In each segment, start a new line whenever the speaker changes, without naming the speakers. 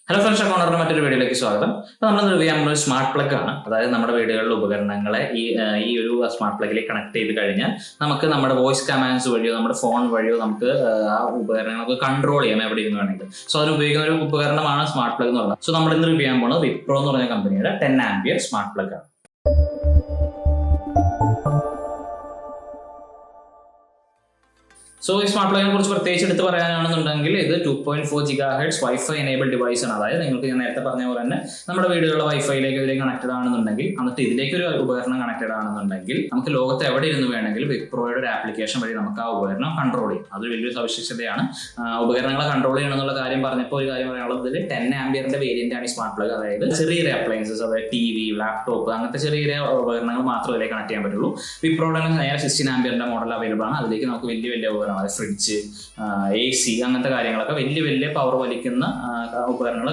Hello friends, TechCorner മറ്റൊരു വീഡിയോയിലേക്ക് സ്വാഗതം. അപ്പോൾ നമ്മൾ റിവ്യൂ ചെയ്യുമ്പോൾ സ്മാർട്ട് പ്ലഗ് ആണ്. അതായത് നമ്മുടെ വീടുകളിലെ ഉപകരണങ്ങളെ ഈ ഒരു സ്മാർട്ട് പ്ലഗിലേക്ക് കണക്ട് ചെയ്ത് കഴിഞ്ഞാൽ നമുക്ക് നമ്മുടെ വോയിസ് കമാൻഡ്സ് വഴിയോ നമ്മുടെ ഫോൺ വഴിയോ നമുക്ക് ആ ഉപകരണങ്ങൾക്ക് കൺട്രോൾ ചെയ്യാം എവിടെ ഇരുന്ന് വേണമെങ്കിൽ. സോ അതിന് ഉപയോഗിക്കുന്ന ഒരു ഉപകരണമാണ് സ്മാർട്ട് പ്ലഗ് എന്ന് പറയുന്നത്. സോ നമ്മൾ ഇന്ന് റിവ്യൂ ചെയ്യാൻ പോകുന്നത് വിപ്രോ എന്ന് പറഞ്ഞ കമ്പനിയുടെ 10 ആംപിയർ സ്മാർട്ട് പ്ലഗ് ആണ്. സോ ഈ സ്മാർട്ട് പ്ലഗിനെ കുറിച്ച് പ്രത്യേകിച്ച് എടുത്ത് പറയാനാണെന്നുണ്ടെങ്കിൽ ഇത് 2.4 GHz വൈഫൈ എനേബിൾ ഡിവൈസ് ആണ്. അതായത് നിങ്ങൾക്ക് ഞാൻ നേരത്തെ പറഞ്ഞ പോലെ തന്നെ നമ്മുടെ വീടുകളിലെ വൈഫൈയിലേക്ക് ഇതിലേക്ക് കണക്റ്റഡ് ആണെന്നുണ്ടെങ്കിൽ, എന്നിട്ട് ഇതിലേക്ക് ഒരു ഉപകരണം കണക്റ്റഡ് ആണെന്നുണ്ടെങ്കിൽ നമുക്ക് ലോകത്ത് എവിടെ ഇരുന്ന് വേണമെങ്കിലും വിപ്രോയുടെ ഒരു ആപ്ലിക്കേഷൻ വഴി നമുക്ക് ആ ഉപകരണം കൺട്രോൾ ചെയ്യും. അതൊരു വലിയൊരു സവിശേഷതയാണ്. ഉപകരണങ്ങളെ കൺട്രോൾ ചെയ്യണം എന്നുള്ള കാര്യം പറഞ്ഞപ്പോൾ ഒരു കാര്യം പറയാനുള്ളത്, ഇതിൽ 10 ആംപിയറിന്റെ വേരിയന്റ് ആണ് ഈ സ്മാർട്ട് പ്ലഗ്. അതായത് ചെറിയ അപ്ലയൻസസ്, അതായത് TV, ലാപ്ടോപ്പ്, അങ്ങനത്തെ ചെറിയ ഉപകരണങ്ങൾ മാത്രമേ ഇതിലേക്ക് കണക്ട് ചെയ്യാൻ പറ്റുള്ളൂ. വിപ്രോയുടെ നേരെ 16 ആംപിയറിന്റെ മോഡൽ അവൈലബിൾ ആണ്. അതിലേക്ക് നമുക്ക് വലിയ ഉപകരണം, ഫ്രിഡ്ജ്, AC, അങ്ങനത്തെ കാര്യങ്ങളൊക്കെ വലിയ പവർ വലിക്കുന്ന ഉപകരണങ്ങൾ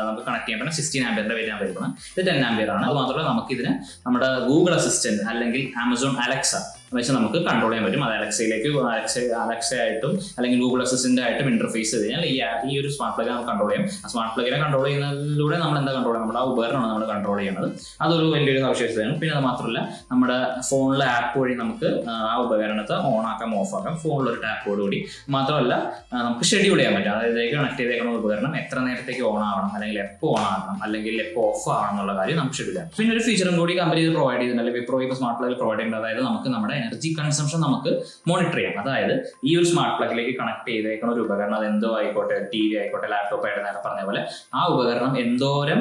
നമുക്ക് കണക്ട് ചെയ്യാൻ പറ്റുന്ന 16 ആംപിയറിന്റെ വേരിയന്റ് അവൈലബിൾ ആണ്. ഇത് 10 ആംപിയർ ആണ്. അത് മാത്രമല്ല നമുക്ക് ഇതിന് നമ്മുടെ ഗൂഗിൾ അസിസ്റ്റന്റ് അല്ലെങ്കിൽ ആമസോൺ അലക്സ വെച്ച് നമുക്ക് കൺട്രോൾ ചെയ്യാൻ പറ്റും. അത് അലക്സയിലേക്ക് അലക്സ ആയിട്ടും അല്ലെങ്കിൽ ഗൂഗിൾ അസിസ്റ്റന്റ് ആയിട്ടും ഇന്റർഫേസ് ചെയ്ത് കഴിഞ്ഞാൽ ഈ ഒരു സ്മാർട്ട് പ്ലഗ് നമുക്ക് കൺട്രോൾ ചെയ്യാം. ആ സ്മാർട്ട് പ്ലഗിനെ കൺട്രോൾ ചെയ്യുന്നതിലൂടെ നമ്മൾ എന്താ കൺട്രോൾ ചെയ്യുന്നത്, നമ്മുടെ ആ ഉപകരണമാണ് നമ്മൾ കൺട്രോൾ ചെയ്യുന്നത്. അതൊരു വലിയൊരു സവിശേഷതയാണ്. പിന്നെ അത് മാത്രമല്ല നമ്മുടെ ഫോണിലെ ആപ്പ് വഴി നമുക്ക് ആ ഉപകരണത്തെ ഓൺ ആക്കാം, ഓഫ് ആക്കാം, ഫോണിലൊരു ടാപ്പോട് കൂടി. മാത്രമല്ല നമുക്ക് ഷെഡ്യൂൾ ചെയ്യാൻ പറ്റും. അതായത് ഇതിലേക്ക് കണക്ട് ചെയ്തേക്കുന്ന ഉപകരണം എത്ര നേരത്തേക്ക് ഓൺ ആവണം, അല്ലെങ്കിൽ എപ്പോൾ ഓൺ ആകണം, അല്ലെങ്കിൽ എപ്പോൾ ഓഫ് ആവണം എന്നുള്ള കാര്യം നമുക്ക് ഷെഡ്യൂൾ ചെയ്യാം. പിന്നെ ഒരു ഫീച്ചറും കൂടി കമ്പനി പ്രൊവൈഡ് ചെയ്യുന്നുണ്ട്, അല്ലെങ്കിൽ വിപ്രോ ഇപ്പോൾ സ്മാർട്ട് പ്ലഗിൽ പ്രൊവൈഡ് ചെയ്യുന്നത്. അതായത് നമുക്ക് നമ്മുടെ എനർജി കൺസംഷൻ നമുക്ക് മോണിറ്റർ ചെയ്യാം. അതായത് ഈ ഒരു സ്മാർട്ട് പ്ലഗിലേക്ക് കണക്ട് ചെയ്തേക്കുന്ന ഒരു ഉപകരണം, അത് എന്തോ ആയിക്കോട്ടെ, TV ആയിക്കോട്ടെ, ലാപ്ടോപ്പ് ആയിട്ട് നേരെ പറഞ്ഞ പോലെ, ആ ഉപകരണം എന്തോരം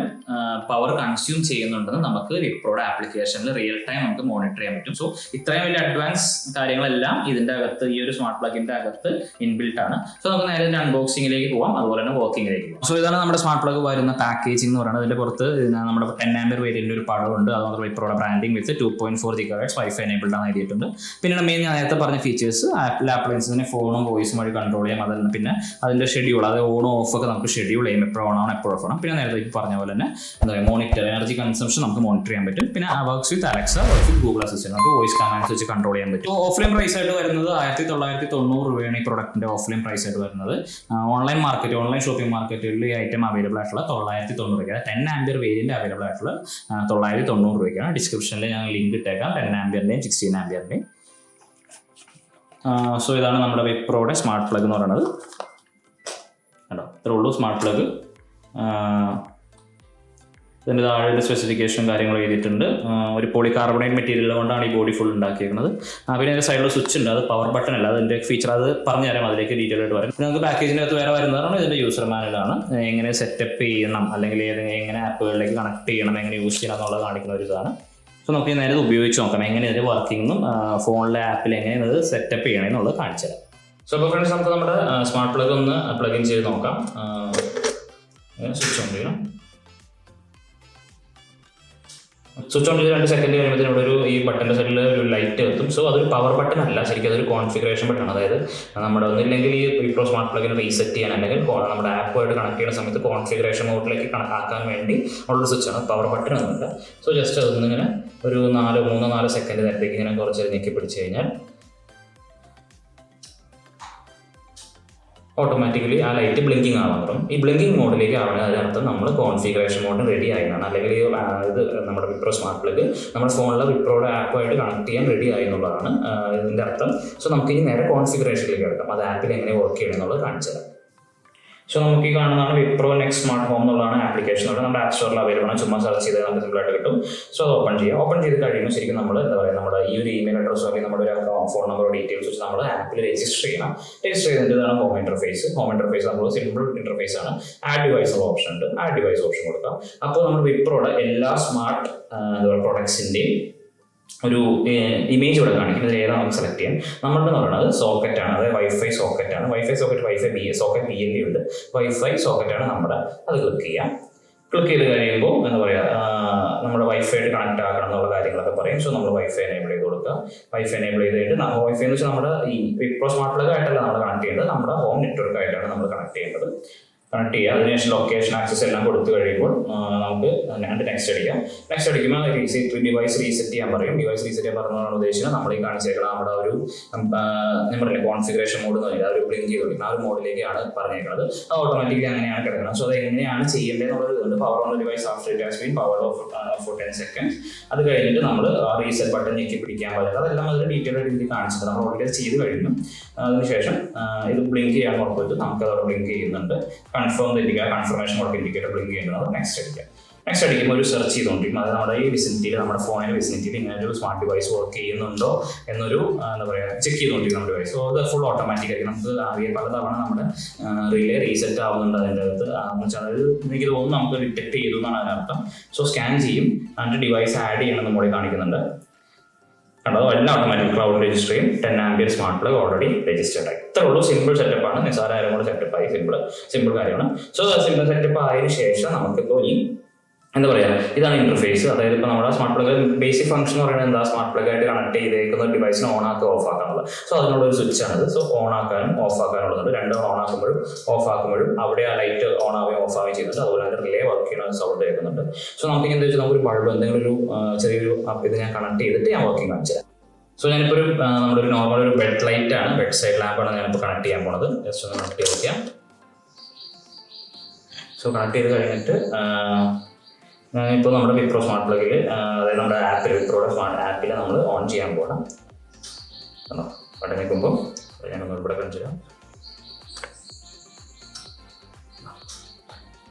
പവർ കൺസ്യൂം ചെയ്യുന്നുണ്ടെന്ന് നമുക്ക് വിപ്രോയുടെ ആപ്ലിക്കേഷനിൽ റിയൽ ടൈം നമുക്ക് മോണിറ്റർ ചെയ്യാൻ പറ്റും. സോ ഇത്രയും വലിയ അഡ്വാൻസ് കാര്യങ്ങളെല്ലാം ഇതിന്റെ അകത്ത്, ഈ ഒരു സ്മാർട്ട് പ്ലഗിന്റെ അകത്ത് ഇൻബിൽട്ട് ആണ്. സോ നമുക്ക് നേരെ അൺബോക്സിംഗിലേക്ക് പോവാം, അതുപോലെ തന്നെ വർക്കിംഗിലേക്ക് പോകാം. സോ ഇതാണ് നമ്മുടെ സ്മാർട്ട് പ്ലഗ് വരുന്ന പാക്കേജിംഗ് എന്ന് പറയുന്നത്. ഇതിന്റെ പുറത്ത് നമ്മുടെ 10 ആംപിയർ വേരിയന്റിന്റെ ഒരു പടമുണ്ട്. അതുകൊണ്ട് വിപ്രോയുടെ ബ്രാൻഡിംഗ് വിത്ത് 2.4 GHz വൈഫൈ എനേബിൾഡ് ആണ് എഴുതിയിട്ടുണ്ട്. പിന്നെ മെയിൻ ഞാൻ നേരത്തെ പറഞ്ഞ ഫീച്ചേഴ്സ്, ആപ്പിൾ അപ്ലയൻസിനെ ഫോണും വോയിസും വഴി കൺട്രോൾ ചെയ്യാം. അതിന് പിന്നെ അതിന്റെ ഷെഡ്യൂൾ, അതായത് ഓണും ഓഫ് ഒക്കെ നമുക്ക് ഷെഡ്യൂൾ ചെയ്യും, എപ്പോൾ ഓൺ ആണോ എപ്പോൾ ഓഫ് ആണ്. പിന്നെ നേരത്തെ പറഞ്ഞ പോലെ തന്നെ എന്താ പറയുക, മോണിറ്റർ, എനർജി കൺസംഷൻ നമുക്ക് മോണിറ്റർ ചെയ്യാൻ പറ്റും. പിന്നെ works with Alexa, works with Google assistant, നമുക്ക് വോയിസ് കമാൻഡ്സ് വെച്ച് കൺട്രോൾ ചെയ്യാൻ പറ്റും. ഓഫ്ലൈൻ പ്രൈസ് ആയിട്ട് വരുന്നത് 1990 രൂപയാണ് ഈ പ്രൊഡക്റ്റിന്റെ ഓഫ്ലൈൻ പ്രൈസ് ആയിട്ട് വരുന്നത്. ഓൺലൈൻ ഷോപ്പിംഗ് മാർക്കറ്റുകളിൽ ഈ ഐറ്റം അവൈലബിൾ ആയിട്ടുള്ള 990 രൂപയ്ക്ക്, 10 ആംപിയർ വേരിയന്റ് അവൈലബിൾ ആയിട്ടുള്ള 990 രൂപയ്ക്കാണ്. ഡിസ്ക്രിപ്ഷനിൽ ഞാൻ ലിങ്ക് ഇട്ടേക്കാം, 10 ആംപിയറിന്റെയും 16 ആംപിയറിന്റെയും. സോ ഇതാണ് നമ്മുടെ വിപ്രോയുടെ സ്മാർട്ട് പ്ലഗ് എന്ന് പറയുന്നത്. കേട്ടോ, ഇത്രേ ഉള്ളൂ സ്മാർട്ട് പ്ലഗ്. ഇതിൻ്റെ താഴെ സ്പെസിഫിക്കേഷൻ കാര്യങ്ങൾ എഴുതിയിട്ടുണ്ട്. ഒരു പോളികാർബണേറ്റ് മെറ്റീരിയൽ കൊണ്ടാണ് ഈ ബോഡി ഫുൾ ഉണ്ടാക്കിയിരിക്കുന്നത്. പിന്നെ അതിൻ്റെ സൈഡിൽ സ്വിച്ച് ഉണ്ട്, അത് പവർ ബട്ടൺ അല്ല, അതിൻ്റെ ഫീച്ചർ അത് പറഞ്ഞു തരാം, അതിലേക്ക് ഡീറ്റെയിൽ ആയിട്ട് വരും. പിന്നെ നമുക്ക് പാക്കേജിനകത്ത് വേറെ വരുന്നതാണ് ഇതിൻ്റെ യൂസർ മാനുവലാണ്. എങ്ങനെ സെറ്റപ്പ് ചെയ്യണം, അല്ലെങ്കിൽ എങ്ങനെ ആപ്പുകളിലേക്ക് കണക്ട് ചെയ്യണം, എങ്ങനെ യൂസ് ചെയ്യണം എന്നുള്ളത് കാണിക്കുന്ന ഒരു ഇതാണ്. സോ നമുക്ക് നേരെ ഇത് ഉപയോഗിച്ച് നോക്കാം, എങ്ങനെ ഇതിൻ്റെ വർക്കിങ്ങും ഫോണിലെ ആപ്പിൽ എങ്ങനെ ഇത് സെറ്റപ്പ് ചെയ്യണം എന്നുള്ളത് കാണിച്ചു തരാം. സോ അപ്പോൾ ഫ്രണ്ട്സ്, നമുക്ക് നമ്മുടെ സ്മാർട്ട് പ്ലഗ് ഒന്ന് പ്ലഗ് ഇൻ ചെയ്ത് നോക്കാം. സ്വിച്ച് ഓൺ ചെയ്യണം. സ്വിച്ച് ഓൺ ചെയ്ത് 2 സെക്കൻഡ് കഴിയുമ്പോൾ ഇവിടെ ഈ ബട്ടൻ്റെ സൈഡിൽ ഒരു ലൈറ്റ് എത്തും. സോ അതൊരു പവർ ബട്ടൺ അല്ല, ശരിക്കും അതൊരു കോൺഫിഗറേഷൻ ബട്ടൺ. അതായത് നമ്മുടെ ഒന്നില്ലെങ്കിൽ ഈ വിപ്രോ സ്മാർട്ട് പ്ലഗിന് റീസെറ്റ് ചെയ്യാൻ, അല്ലെങ്കിൽ നമ്മുടെ ആപ്പുമായിട്ട് കണക്ട് ചെയ്യുന്ന സമയത്ത് കോൺഫിഗറേഷൻ മോഡിലേക്ക് കണക്കാക്കാൻ വേണ്ടി ഉള്ളൊരു സ്വിച്ചാണ്. പവർ ബട്ടൺ ഒന്നുമില്ല. സോ ജസ്റ്റ് അതൊന്നിങ്ങനെ ഒരു 3-4 സെക്കൻഡ് നേരത്തേക്ക് ഇങ്ങനെ കുറച്ച് നീക്കി പിടിച്ച് കഴിഞ്ഞാൽ ഓട്ടോമാറ്റിക്കലി ആ ലൈറ്റ് ബ്ലിങ്കിങ് ആവാൻ തുടങ്ങും. ഈ ബ്ലിങ്കിങ് മോഡിലേക്ക് ആവണേ അതിനർത്ഥം നമ്മൾ കോൺഫിഗറേഷൻ മോഡിന് റെഡി ആയെന്നാണ്. അല്ലെങ്കിൽ ഇത് നമ്മുടെ വിപ്രോ സ്മാർട്ട് പ്ലഗ് നമ്മുടെ ഫോണിലെ വിപ്രോയുടെ ആപ്പുമായിട്ട് കണക്ട് ചെയ്യാൻ റെഡി ആയി എന്നുള്ളതാണ് ഇതിൻ്റെ അർത്ഥം. സോ നമുക്ക് ഇനി നേരെ കോൺഫിഗറേഷനിലേക്ക് കിടക്കാം, അത് ആപ്പിൽ എങ്ങനെ വർക്ക് ചെയ്യണം എന്നുള്ളത് കാണിച്ചു തരാം. സോ നമുക്ക് ഈ കാണുന്നതാണ് വിപ്രോ നെക്സ്റ്റ് സ്മാർട്ട് ഹോം എന്നുള്ളതാണ് ആപ്ലിക്കേഷൻ. നമ്മുടെ ആപ്പ് സ്റ്റോറിൽ അവൈലബിൾ ആണ്. ചുമ്മാ സെർച്ച് ചെയ്താൽ നമുക്ക് സിമ്പിളായിട്ട് കിട്ടും. സോ അത് ഓപ്പൺ ചെയ്യാം. ഓപ്പൺ ചെയ്ത് കഴിയുമ്പോൾ ശരിക്കും നമ്മൾ എന്താ പറയുക, നമ്മുടെ ഈ ഒരു ഇമെയിൽ അഡ്രസ്സോ അല്ലെങ്കിൽ നമ്മുടെ ഒരു ഫോൺ നമ്പറോ ഡീറ്റെയിൽസ് വെച്ച് നമ്മൾ ആപ്പിൽ രജിസ്റ്റർ ചെയ്യണം. രജിസ്റ്റർ ചെയ്തതാണ് ഹോം ഇന്റർഫേസ്. നമ്മൾ സിമ്പിൾ ഇന്റർഫേസ് ആണ്. ആഡ് ഡിവൈസ് ഓപ്ഷൻ ഉണ്ട്, ആഡ് ഡിവൈസ് ഓപ്ഷൻ കൊടുക്കാം. അപ്പോൾ നമ്മൾ വിപ്രോയുടെ എല്ലാ സ്മാർട്ട് പ്രൊഡക്ട്സിൻ്റെയും ഒരു ഇമേജ് ഇവിടെ കാണിക്കുന്നത് ഏതാണ് നമുക്ക് സെലക്ട് ചെയ്യാൻ. നമ്മളുടെ പറയുന്നത് സോക്കറ്റ് ആണ്, അതായത് വൈഫൈ സോക്കറ്റ് ആണ്. വൈഫൈ സോക്കറ്റ് BLE ഉണ്ട്. വൈഫൈ സോക്കറ്റ് ആണ് നമ്മുടെ. അത് ക്ലിക്ക് ചെയ്യാം. ക്ലിക്ക് ചെയ്ത് കഴിയുമ്പോൾ എന്താ പറയുക, നമ്മുടെ വൈഫൈ ആയിട്ട് കണക്ട് ആക്കണം എന്നുള്ള കാര്യങ്ങളൊക്കെ പറയും. സോ നമ്മൾ വൈഫൈ എനേബിൾ ചെയ്ത് കൊടുക്കുക. വൈഫൈ എനേബിൾ ചെയ്ത് കഴിഞ്ഞിട്ട് വൈഫൈ എന്ന് വെച്ചാൽ നമ്മുടെ ഈ വിപ്രോ സ്മാർട്ട് പ്ലഗ് ആയിട്ടല്ല നമ്മൾ കണക്ട് ചെയ്യേണ്ടത്, നമ്മുടെ ഹോം നെറ്റ്വർക്ക് ആയിട്ടാണ് നമ്മൾ കണക്ട് ചെയ്യേണ്ടത്. കണക്ട് ചെയ്യുക. അതിനുശേഷം ലൊക്കേഷൻ ആക്സസ് എല്ലാം കൊടുത്തു കഴിയുമ്പോൾ നമുക്ക് നെക്സ്റ്റ് അടിക്കാം. നെക്സ്റ്റ് അടിക്കുമ്പോൾ ഡിവൈസ് റീസെറ്റ് ചെയ്യാൻ പറയും. ഡിവൈസ് റീസെറ്റ് ചെയ്യാൻ പറഞ്ഞതാണ് ഉദ്ദേശിച്ചത് നമ്മൾ ഈ കാണിച്ചേക്കണം നമ്മുടെ ഒരു നമ്മുടെ കോൺഫിഗറേഷൻ മോഡ് എന്ന് പറയുന്നത് ഒരു ബ്ലിങ്ക് ചെയ്തുകൊണ്ടിരിക്കുന്ന ആ ഒരു മോഡിലേക്കാണ് പറഞ്ഞേക്കുന്നത്. അത് ഓട്ടോമാറ്റിക്കലി അങ്ങനെയാണ് കിടക്കുന്നത്. സോ അത് എങ്ങനെയാണ് ചെയ്യേണ്ടതെന്നുള്ളത് ഇതുണ്ട്. Power on device after it has been power off for 10 seconds. അത് കഴിഞ്ഞിട്ട് നമ്മൾ റീസെറ്റ് ബട്ടൺ ഞെക്കി പിടിക്കാൻ പറ്റുന്നത് അതെല്ലാം അതിൽ ഡീറ്റെയിൽ ആയിട്ട് ഇതിൽ കാണിച്ചിട്ട് നമ്മൾ ഓൾറെഡി ചെയ്ത് കഴിഞ്ഞു. അതിനുശേഷം ഇത് ബ്ലിങ്ക് ചെയ്യാൻ ഉറപ്പിട്ട് നമുക്ക് അതവിടെ ബ്ലിങ്ക് ചെയ്യുന്നുണ്ട്. കൺഫേം തെറ്റിക്കുക, കൺഫർമേഷൻ കൊടുത്ത് ഇൻഡിക്കേറ്റർ ബ്ലിങ്ക് ചെയ്യുന്നത് നെക്സ്റ്റ് അടിക്കുക. നെക്സ്റ്റ് അടിക്കുമ്പോൾ ഒരു സെർച്ച് ചെയ്തുകൊണ്ടിരിക്കും. അത് നമ്മുടെ ഈ വിസിനിറ്റിയിൽ നമ്മുടെ ഫോണിൻ്റെ വിസിനിറ്റിയിൽ ഇങ്ങനെ ഒരു സ്മാർട്ട് ഡിവൈസ് വർക്ക് ചെയ്യുന്നുണ്ടോ എന്നൊരു എന്താ പറയുക ചെക്ക് ചെയ്തുകൊണ്ടിരിക്കും നമ്മുടെ ഡിവൈസ്. സോ അത് ഫുൾ ഓട്ടോമാറ്റിക് ആയിരിക്കും. നമുക്ക് അറിയാൻ പലതവണ നമ്മുടെ റിലേ റീസെറ്റ് ആവുന്നുണ്ട് അതിൻ്റെ അകത്ത്. എന്ന് വെച്ചാൽ അത് എനിക്ക് തോന്നുന്നു നമുക്ക് ഡിറ്റക്ട് ചെയ്തു എന്നാണ് അതിനർത്ഥം. സോ സ്കാൻ ചെയ്യും, എന്നിട്ട് ഡിവൈസ് ആഡ് ചെയ്യണമെന്ന് മോഡി കാണിക്കുന്നുണ്ട്. കണ്ടോ, എല്ലാം ഓട്ടോമാറ്റിക് ക്ലൗഡ് രജിസ്റ്റർ ചെയ്യും. 10 ampere smart plug already registered ആയി. ഇത്ര ഉള്ളൂ, സിമ്പിൾ സെറ്റപ്പാണ്. നിസ്സാരം കൂടെ സെറ്റപ്പായി, സിമ്പിൾ കാര്യമാണ്. സോ സിമ്പിൾ സെറ്റപ്പ് ആയതിനു ശേഷം നമുക്കിപ്പോൾ ഈ എന്താ പറയുക, ഇതാണ് ഇന്റർഫേസ്. അതായത് ഇപ്പോൾ നമ്മുടെ സ്മാർട്ട് പ്ലഗ് ബേസിക് ഫംഗ്ഷൻ എന്ന് പറയുന്നത് എന്താ, സ്മാർട്ട് പ്ലഗ് ആയിട്ട് കണക്ട് ചെയ്തേക്കുന്ന ഡിവൈസിനെ ഓൺ ആക്കുക ഓഫ് ആക്കാനുള്ളത്. സോ അതിനുള്ളൊരു സ്വിച്ച് ആണിത്. സോ ഓൺ ആക്കാനും ഓഫ് ആക്കാനുള്ളതുണ്ട്. രണ്ടും ഓൺ ആക്കുമ്പോഴും ഓഫ് ആക്കുമ്പോഴും അവിടെ ആ ലൈറ്റ് ഓൺ ആവുകയും ഓഫ് ആവുകയും ചെയ്യുന്നുണ്ട്. അതുപോലെ തന്നെ റിലേ വർക്ക് ചെയ്യുന്ന സൗണ്ട് കേൾക്കുന്നുണ്ട്. സോ നമുക്ക് എന്താ വെച്ചാൽ നമുക്കൊരു ബൾബ് എന്തെങ്കിലും ഒരു ചെറിയൊരു ഇത് ഞാൻ കണക്ട് ചെയ്തിട്ട് ഞാൻ വർക്കിംഗ് കാണിച്ചു തരാം. സോ ഞാനിപ്പോൾ നമ്മുടെ ഒരു നോർമൽ ഒരു ബെഡ് ലൈറ്റ് ആണ്, ബെഡ് സൈഡ് ലാമ്പാണ് ഞാനിപ്പോൾ കണക്ട് ചെയ്യാൻ പോണത്. ജസ്റ്റ് ഒന്ന് കണക്ട് ചെയ്ത് വയ്ക്കാം. സോ കണക്ട് ചെയ്ത് കഴിഞ്ഞിട്ട് ഇപ്പോൾ നമ്മുടെ വിപ്രോ സ്മാർട്ട് പ്ലഗിൽ, അതായത് നമ്മുടെ ആപ്പിൽ, വിപ്രോയുടെ സ്മാർട്ട് ആപ്പിൽ നമ്മൾ ഓൺ ചെയ്യാൻ പോകണം. ബട്ടൺ നിൽക്കുമ്പോൾ ഞാനൊന്ന് ഇവിടെ കാണിച്ചു തരാം.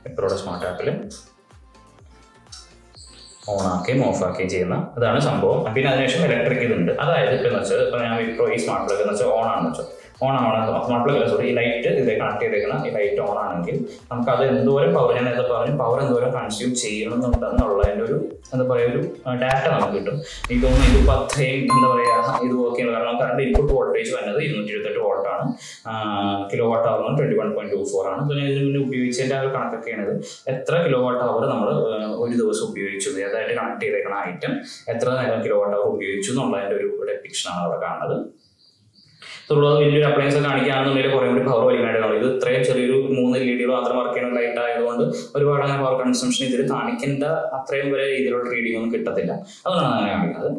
വിപ്രോയുടെ സ്മാർട്ട് ആപ്പിൽ ഓൺ ആക്കുകയും ഓഫ് ആക്കുകയും ചെയ്യുന്ന അതാണ് സംഭവം. പിന്നെ അതിനുശേഷം ഇലക്ട്രിക് ഇതുണ്ട്. അതായത് ഇപ്പോൾ എന്ന് വെച്ചാൽ ഇപ്പോൾ ഞാൻ വിപ്രോ ഈ സ്മാർട്ട് പ്ലഗ് എന്ന് വെച്ചാൽ ഓൺ ആണെന്ന് വെച്ചാൽ സ്മാർട്ട് പ്ലഗ് അല്ല, സോറി, ഈ ലൈറ്റ് ഇതിൽ കണക്ട് ചെയ്തേക്കുന്ന ഈ ലൈറ്റ് ഓൺ ആണെങ്കിൽ നമുക്ക് അത് എന്തോരം പവർ, ഞാൻ നേരത്തെ പറഞ്ഞു പവർ എന്തോരം കൺസ്യൂം ചെയ്യണമെന്നുണ്ടെന്നുള്ളതിൻ്റെ ഒരു എന്താ പറയുക ഒരു ഡാറ്റ നമുക്ക് കിട്ടും. എനിക്ക് തോന്നുന്നു ഇതിപ്പോൾ അത്രയും എന്താ പറയുക ഇത് ഓക്കെയാണ്. കാരണം കറണ്ട് ഇൻപുട്ട് വോൾട്ടേജ് വരുന്നത് 228 വോൾട്ടാണ്. കിലോ വാട്ട് അവർ 21.24 ആണ്. അപ്പോൾ ഞാൻ ഇതിന് മുന്നേ ഉപയോഗിച്ചതിൻ്റെ ആ ഒരു കണക്കൊക്കെയാണിത്. എത്ര കിലോ വാട്ട് അവർ നമ്മൾ ഒരു ദിവസം ഉപയോഗിച്ചു, അതായിട്ട് കണക്ട് ചെയ്തേക്കുന്ന ഐറ്റം എത്ര നേരം കിലോ വാട്ട് അവർ ഉപയോഗിച്ചു എന്നുള്ളതിൻ്റെ ഒരു ഡെപ്പിക്ഷനാണ് അവിടെ കാണുന്നത്. ഉള്ളത് വലിയൊരു അപ്ലയൻസ് കാണിക്കുകയാണെന്നുണ്ടെങ്കിൽ കുറേ കൂടി പവർ വലിക്കാനായിട്ട് ഇത് ഇത്രയും ചെറിയൊരു 3 LED മാത്രം വർക്ക് ചെയ്യുന്ന ലൈറ്റ് ആയതുകൊണ്ട് ഒരുപാട് അങ്ങനെ പവർ കൺസംഷൻ ഇതിൽ കാണിക്കേണ്ട അത്രയും വരെ രീതിയിലുള്ള റീഡിംഗ് ഒന്നും കിട്ടത്തില്ല. അതുകൊണ്ടാണ് അങ്ങനെ കാണിക്കുന്നത്.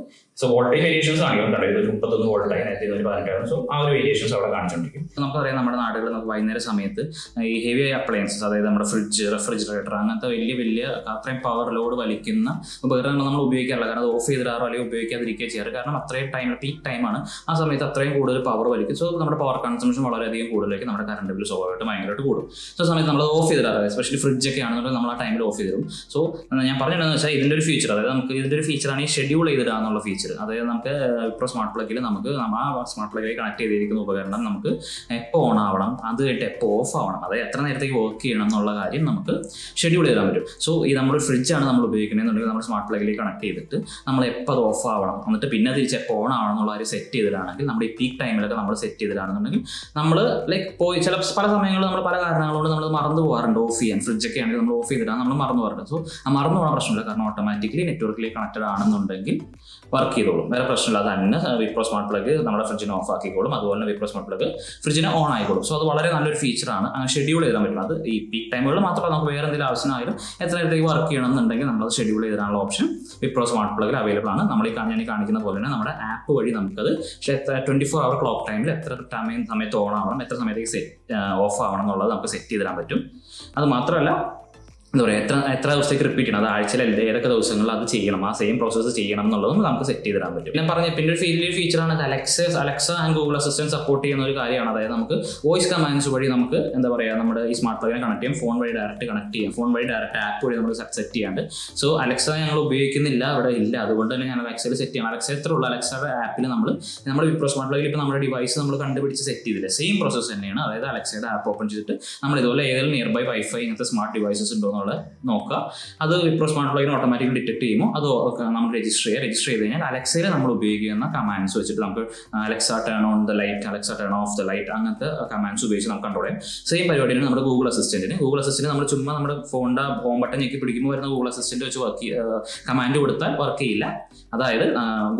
സോ വോൾട്ടേജ് വേരിയേഷൻസ് കാണിക്കുന്നുണ്ട്. ഇത് 31 വോൾട്ടായി, നേരത്തെ 18. സോ ആ ഒരു വേരിയേഷൻസ് അവിടെ കാണിച്ചുകൊണ്ടിരിക്കും. നമുക്കറിയാം നമ്മുടെ നാടുകളിൽ നമുക്ക് വൈകുന്നേര സമയത്ത് ഈ ഹെവി അപ്ലയൻസസ്, അതായത് നമ്മുടെ ഫ്രിഡ്ജ്, റെഫ്രിജറേറ്റർ, അങ്ങനത്തെ വലിയ അത്രയും പവർ ലോഡ് വലിക്കുന്ന ഉപകരണങ്ങൾ നമ്മൾ ഉപയോഗിക്കാറില്ല. കാരണം അത് ഓഫ് ചെയ്തിടാറോ അല്ലെങ്കിൽ ഉപയോഗിക്കാതിരിക്കുക ചെയ്യാറ്. കാരണം അത്രയും ടൈം, പീക്ക് ടൈമാണ്. ആ സമയത്ത് അത്രയും കൂടുതൽ പവർ വലിക്കും. സോ നമ്മുടെ പവർ കൺസംഷൻ വളരെയധികം കൂടുതലായിരിക്കും. നമ്മുടെ കറണ്ട് ബില്ല് സ്വാഭാവികമായിട്ട് ഭയങ്കരമായിട്ട് കൂടും. സോ സമയത്ത് നമ്മൾ ഓഫ് ചെയ്തിടാറ്, എസ്പെഷ്യലി ഫ്രിഡ്ജൊക്കെ ആണെന്നുണ്ടെങ്കിൽ നമ്മൾ ആ ടൈമിൽ ഓഫ് ചെയ്തിടും. സോ ഞാൻ പറഞ്ഞിട്ടുണ്ടെന്ന് വെച്ചാൽ ഇതിൻ്റെ ഒരു ഫീച്ചർ, അതായത് നമുക്ക് ഇതിൻ്റെ ഒരു ഫീച്ചറാണ് ഈ ഷെഡ്യൂൾ ചെയ്തിടാന്നുള്ള ഫീച്ചർ. അതായത് നമുക്ക് ഇപ്പോൾ സ്മാർട്ട് പ്ലഗിൽ നമുക്ക് ആ സ്മാർട്ട് പ്ലഗിലേക്ക് കണക്ട് ചെയ്തിരിക്കുന്ന ഉപകരണം നമുക്ക് എപ്പോൾ ഓൺ ആവണം, അത് കഴിഞ്ഞിട്ട് എപ്പോൾ ഓഫ് ആവണം, അതായത് എത്ര നേരത്തേക്ക് വർക്ക് ചെയ്യണം എന്നുള്ള കാര്യം നമുക്ക് ഷെഡ്യൂൾ ചെയ്താൻ പറ്റും. സോ ഈ നമ്മുടെ ഫ്രിഡ്ജാണ് നമ്മൾ ഉപയോഗിക്കുന്നതെന്നുണ്ടെങ്കിൽ നമ്മൾ സ്മാർട്ട് പ്ലഗിലേക്ക് കണക്ട് ചെയ്തിട്ട് നമ്മൾ എപ്പോൾ അത് ഓഫ് ആവണം, എന്നിട്ട് പിന്നെ തിരിച്ച് എപ്പോൾ ഓൺ ആവണം എന്നുള്ള കാര്യം സെറ്റ് ചെയ്തിട്ടാണെങ്കിൽ നമ്മുടെ ഈ പീക്ക് ടൈമിലൊക്കെ നമ്മൾ സെറ്റ് ചെയ്തിട്ടാണെന്നുണ്ടെങ്കിൽ നമ്മൾ ലൈക്ക് പോയി ചില പല സമയങ്ങളിൽ നമ്മൾ പല കാരണങ്ങളുകൊണ്ട് നമ്മൾ മറന്നു പോകാറുണ്ട് ഓഫ് ചെയ്യാൻ. ഫ്രിഡ്ജൊക്കെ ആണെങ്കിൽ നമ്മൾ ഓഫ് ചെയ്തിട്ടാണ് നമ്മൾ മറന്നു പോകാറുണ്ട്. സോ ആ മറന്നു പോകാൻ പ്രശ്നമില്ല, കാരണം ഓട്ടോമാറ്റിക്കലി നെറ്റ്വർക്കിലേക്ക് കണക്റ്റഡ് ആണെന്നുണ്ടെങ്കിൽ വർക്ക് ചെയ്തോളും, വേറെ പ്രശ്നമില്ല. അത് തന്നെ വിപ്രോ സ്മാർട്ട് പ്ലഗ് നമ്മുടെ ഫ്രിഡ്ജിനെ ഓഫ് ആക്കിക്കോളും. അതുപോലെ തന്നെ വിപ്രോ സ്മാർട്ട് പ്ലഗ് ഫ്രിഡ്ജിനെ ഓൺ ആയിക്കോളും. സോ അത് വളരെ നല്ലൊരു ഫീച്ചറാണ്. അങ്ങനെ ഷെഡ്യൂൾ ചെയ്താൻ പറ്റും. അത് ഈ പീക്ക് ടൈമുകളിൽ മാത്രമല്ല, നമുക്ക് വേറെ എന്തെങ്കിലും ആവശ്യമായാലും എത്ര നേരത്തേക്ക് വർക്ക് ചെയ്യണം എന്നുണ്ടെങ്കിൽ നമ്മളത് ഷെഡ്യൂൾ ചെയ്താനുള്ള ഓപ്ഷൻ വിപ്രോ സ്മാർട്ട് പ്ലഗിൽ അവൈലബിൾ ആണ്. നമ്മൾ ഞാൻ കാണിക്കുന്ന പോലെ തന്നെ നമ്മുടെ ആപ്പ് വഴി നമുക്കത് 24 hour ക്ലോക്ക് ടൈമിൽ എത്ര സമയത്ത് ഓൺ ആവണം, എത്ര സമയത്തേക്ക് ഓഫ് ആവണം എന്നുള്ളത് നമുക്ക് സെറ്റ് ചെയ്തിടാൻ പറ്റും. അത് മാത്രമല്ല എന്താ പറയുക, എത്ര ദിവസത്തേക്ക് റിപ്പീറ്റ് ചെയ്യണം, അത് ആഴ്ചയിൽ ഏതൊക്കെ ദിവസങ്ങളിൽ അത് ചെയ്യണം, ആ സെയിം പ്രോസസ്സ് ചെയ്യണം എന്നുള്ളതും നമുക്ക് സെറ്റ് ചെയ്തിടാൻ പറ്റും. ഞാൻ പറഞ്ഞ പിന്നെ ഒരു വലിയൊരു ഫീച്ചറാണ് Alexa and Google assistant support ചെയ്യുന്ന ഒരു കാര്യമാണ്. അതായത് നമുക്ക് വോയിസ് കമാൻഡ്സ് വഴി നമുക്ക് എന്താ പറയുക നമ്മുടെ ഈ സ്മാർട്ട് പ്ലഗിനെ കണക്ട് ചെയ്യാം, ഫോൺ വഴി ഡയറക്റ്റ് കണക്ട് ചെയ്യാം, ഫോൺ വഴി ഡയറക്റ്റ് ആപ്പ് വഴി നമുക്ക് സെറ്റ് ചെയ്യാണ്ട്. സോ അലക്സ ഞങ്ങൾ ഉപയോഗിക്കുന്നില്ല, ഇവിടെ ഇല്ല, അതുകൊണ്ട് തന്നെ ഞാൻ അലക്സയിൽ സെറ്റ് ചെയ്യണം. അലക്സ എത്ര ഉള്ളൂ, അലക്സയുടെ ആപ്പിൽ നമ്മുടെ വിപ്രോ സ്മാർട്ട് പ്ലഗിൽ ഇപ്പോൾ നമ്മുടെ ഡിവൈസ് നമ്മൾ കണ്ടുപിടിച്ച് സെറ്റ് ചെയ്തില്ല, സെയിം പ്രോസസ്സ് തന്നെയാണ്. അതായത് അലക്സയുടെ ആപ്പ് ഓപ്പൺ ചെയ്തിട്ട് നമ്മൾ ഇതുപോലെ ഏതെങ്കിലും നിയർ ബൈ വൈഫൈ ഇങ്ങനത്തെ സ്മാർട്ട് ഡിവൈസസ് ഉണ്ടോ നമ്മൾ നോക്കുക. അത് Wipro smart plugin automatically detect ചെയ്യുമ്പോൾ അത് നമ്മൾ രജിസ്റ്റർ ചെയ്ത് കഴിഞ്ഞാൽ അലക്സയിൽ നമ്മൾ ഉപയോഗിക്കുന്ന കമാൻഡ്സ് വെച്ചിട്ട് നമുക്ക് Alexa turn on the light, Alexa turn of the light, അങ്ങനത്തെ കമാൻഡ്സ് ഉപയോഗിച്ച് നമുക്ക് കൺട്രോൾ ചെയ്യാം. സെയിം പരിപാടിയാണ് നമ്മുടെ ഗൂഗിൾ അസിസ്റ്റന്റിന് നമ്മൾ ചുമ്മാ നമ്മുടെ ഫോണിന്റെ ഹോം ബട്ടൺ ഞെക്കി പിടിക്കുമ്പോൾ വരുന്ന ഗൂഗിൾ അസിസ്റ്റന്റ് വെച്ച് കമാൻഡ് കൊടുത്താൽ വർക്ക് ചെയ്യില്ല. അതായത്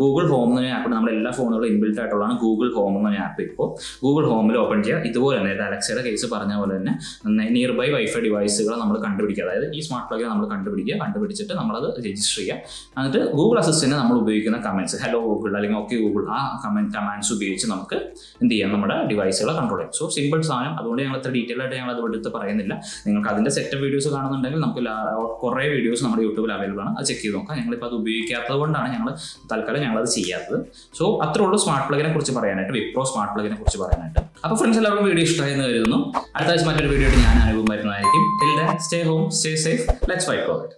ഗൂഗിൾ ഹോം എന്ന ആപ്പ് നമ്മുടെ എല്ലാ ഫോണുകളും ഇൻബിൽറ്റ് ആയിട്ടുള്ളതാണ് ഗൂഗിൾ ഹോം എന്ന ആപ്പ്. ഇപ്പോൾ ഗൂഗിൾ ഹോമിൽ ഓപ്പൺ ചെയ്യുക. ഇതുപോലെ തന്നെ അലക്സയുടെ കേസ് പറഞ്ഞ പോലെ തന്നെ നിയർ ബൈ വൈഫൈ ഡിവൈസുകൾ നമ്മൾ കണ്ടുപിടിക്കുക. അതായത് ഈ സ്മാർട്ട് പ്ലഗിനെ നമ്മൾ കണ്ടുപിടിച്ചിട്ട് നമ്മളത് രജിസ്റ്റർ ചെയ്യുക. എന്നിട്ട് ഗൂഗിൾ അസിസ്റ്റന്റ് നമ്മൾ ഉപയോഗിക്കുന്ന കമാൻഡ്സ് ഹലോ ഗൂഗിൾ അല്ലെങ്കിൽ ഓക്കെ ഗൂഗിൾ ആ കമാൻഡ്സ് ഉപയോഗിച്ച് നമുക്ക് എന്ത് ചെയ്യാം, നമ്മുടെ ഡിവൈസുകളെ കൺട്രോൾ ചെയ്യാം. സോ സിമ്പിൾ സാധനം. അതുകൊണ്ട് ഞങ്ങൾ ഇത്ര ഡീറ്റെയിൽ ആയിട്ട് ഞങ്ങൾ അത് എടുത്ത് പറയുന്നില്ല. നിങ്ങൾക്ക് അതിന്റെ സെറ്റപ്പ് വീഡിയോസ് കാണുന്നുണ്ടെങ്കിൽ നമുക്ക് കുറേ വീഡിയോസ് നമ്മുടെ യൂട്യൂബിൽ അവൈലബിൾ ആണ്. അത് ചെക്ക് ചെയ്ത് നോക്കാം. ഞങ്ങളിപ്പോൾ അത് ഉപയോഗിക്കാത്തത് കൊണ്ടാണ് തൽക്കാലം ഞങ്ങളത് ചെയ്യാത്തത്. സോ അത്രേ ഉള്ളൂ സ്മാർട്ട് പ്ലഗിനെ കുറിച്ച് പറയാനായിട്ട്, വിപ്രോ സ്മാർട്ട് പ്ലഗിനെ കുറിച്ച് പറയാനായിട്ട്. അപ്പോൾ ഫ്രണ്ട്സ് എല്ലാവർക്കും വീഡിയോ ഇഷ്ടമായെന്ന് കരുതുന്നു. അടുത്ത ആഴ്ച മറ്റൊരു വീഡിയോ ആയിട്ട് ഞാൻ അനുഭവം വരുന്നതായിരിക്കും. Till then stay home, stay safe, let's fight for it.